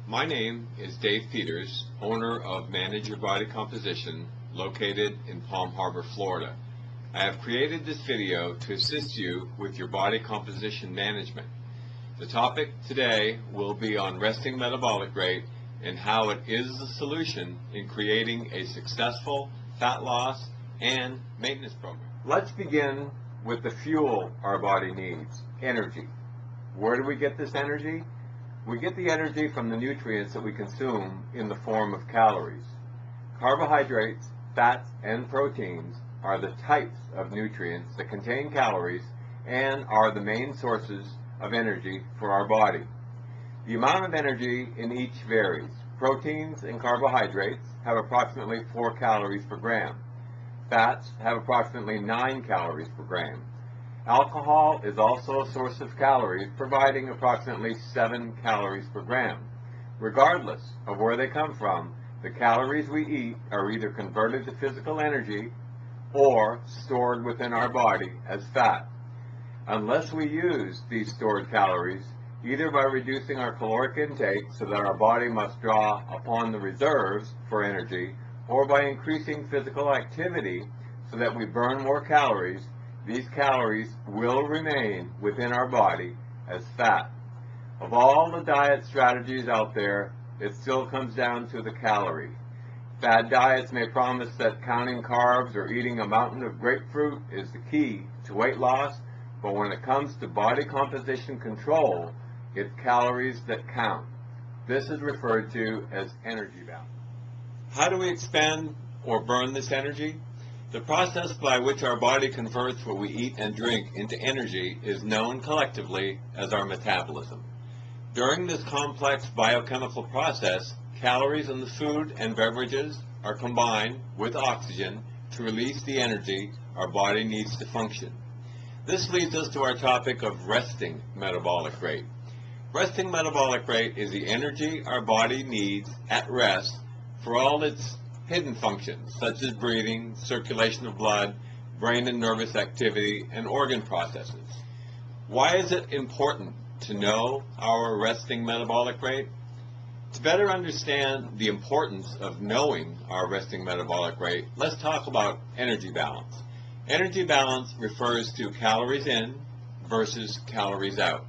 My name is Dave Peters, owner of Manage Your Body Composition, located in Palm Harbor, Florida. I have created this video to assist you with your body composition management. The topic today will be on resting metabolic rate and how it is the solution in creating a successful fat loss and maintenance program. Let's begin with the fuel our body needs, energy. Where do we get this energy? We get the energy from the nutrients that we consume in the form of calories. Carbohydrates, fats, and proteins are the types of nutrients that contain calories and are the main sources of energy for our body. The amount of energy in each varies. Proteins and carbohydrates have approximately 4 calories per gram. Fats have approximately 9 calories per gram. Alcohol is also a source of calories, providing approximately 7 calories per gram. Regardless of where they come from, the calories we eat are either converted to physical energy or stored within our body as fat. Unless we use these stored calories, either by reducing our caloric intake so that our body must draw upon the reserves for energy, or by increasing physical activity so that we burn more calories, these calories will remain within our body as fat. Of all the diet strategies out there, it still comes down to the calorie. Fad diets may promise that counting carbs or eating a mountain of grapefruit is the key to weight loss, but when it comes to body composition control, it's calories that count. This is referred to as energy balance. How do we expend or burn this energy? The process by which our body converts what we eat and drink into energy is known collectively as our metabolism. During this complex biochemical process, calories in the food and beverages are combined with oxygen to release the energy our body needs to function. This leads us to our topic of resting metabolic rate. Resting metabolic rate is the energy our body needs at rest for all its hidden functions, such as breathing, circulation of blood, brain and nervous activity, and organ processes. Why is it important to know our resting metabolic rate? To better understand the importance of knowing our resting metabolic rate, let's talk about energy balance. Energy balance refers to calories in versus calories out.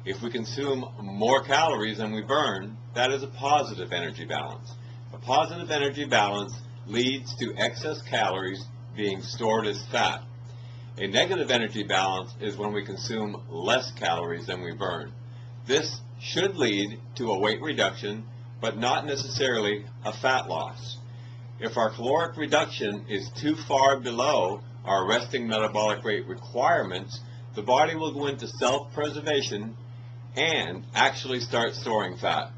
If we consume more calories than we burn, that is a positive energy balance. A positive energy balance leads to excess calories being stored as fat. A negative energy balance is when we consume less calories than we burn. This should lead to a weight reduction, but not necessarily a fat loss. If our caloric reduction is too far below our resting metabolic rate requirements, the body will go into self-preservation and actually start storing fat.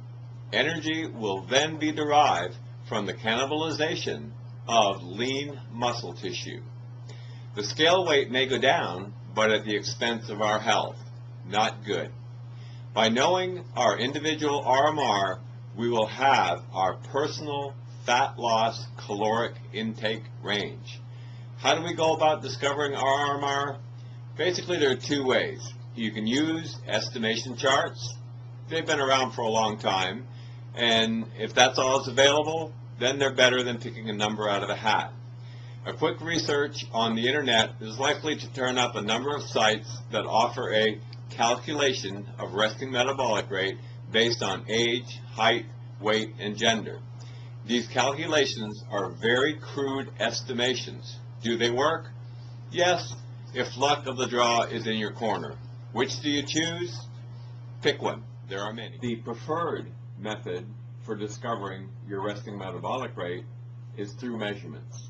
Energy will then be derived from the cannibalization of lean muscle tissue. The scale weight may go down, but at the expense of our health. Not good. By knowing our individual RMR, we will have our personal fat loss caloric intake range. How do we go about discovering our RMR? Basically, there are 2 ways. You can use estimation charts. They've been around for a long time, and if that's all that's available, then they're better than picking a number out of a hat. A quick research on the internet is likely to turn up a number of sites that offer a calculation of resting metabolic rate based on age, height, weight, and gender. These calculations are very crude estimations. Do they work? Yes, if luck of the draw is in your corner. Which do you choose? Pick one. There are many. The preferred method for discovering your resting metabolic rate is through measurements.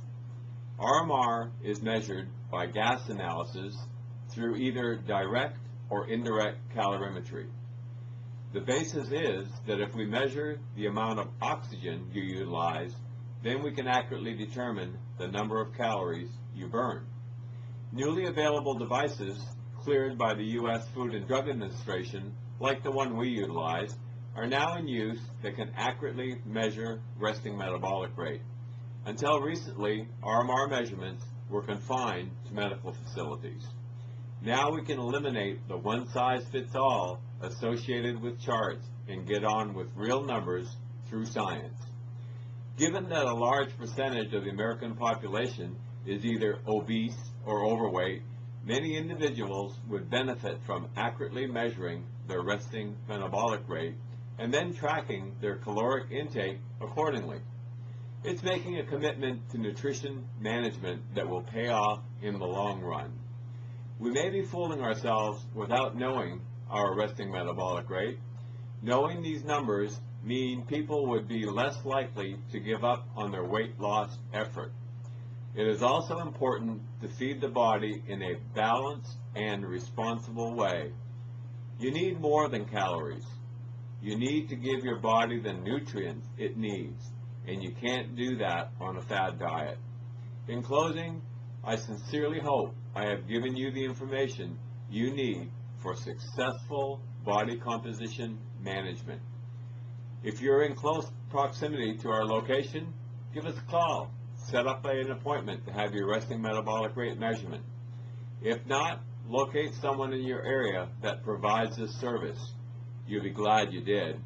RMR is measured by gas analysis through either direct or indirect calorimetry. The basis is that if we measure the amount of oxygen you utilize, then we can accurately determine the number of calories you burn. Newly available devices cleared by the U.S. Food and Drug Administration, like the one we utilize, are now in use that can accurately measure resting metabolic rate. Until recently, RMR measurements were confined to medical facilities. Now we can eliminate the one-size-fits-all associated with charts and get on with real numbers through science. Given that a large percentage of the American population is either obese or overweight, many individuals would benefit from accurately measuring their resting metabolic rate and then tracking their caloric intake accordingly. It's making a commitment to nutrition management that will pay off in the long run. We may be fooling ourselves without knowing our resting metabolic rate. Knowing these numbers mean people would be less likely to give up on their weight loss effort. It is also important to feed the body in a balanced and responsible way. You need more than calories. You need to give your body the nutrients it needs, and you can't do that on a fad diet. In closing, I sincerely hope I have given you the information you need for successful body composition management. If you're in close proximity to our location, give us a call. Set up an appointment to have your resting metabolic rate measurement. If not, locate someone in your area that provides this service. You'll be glad you did.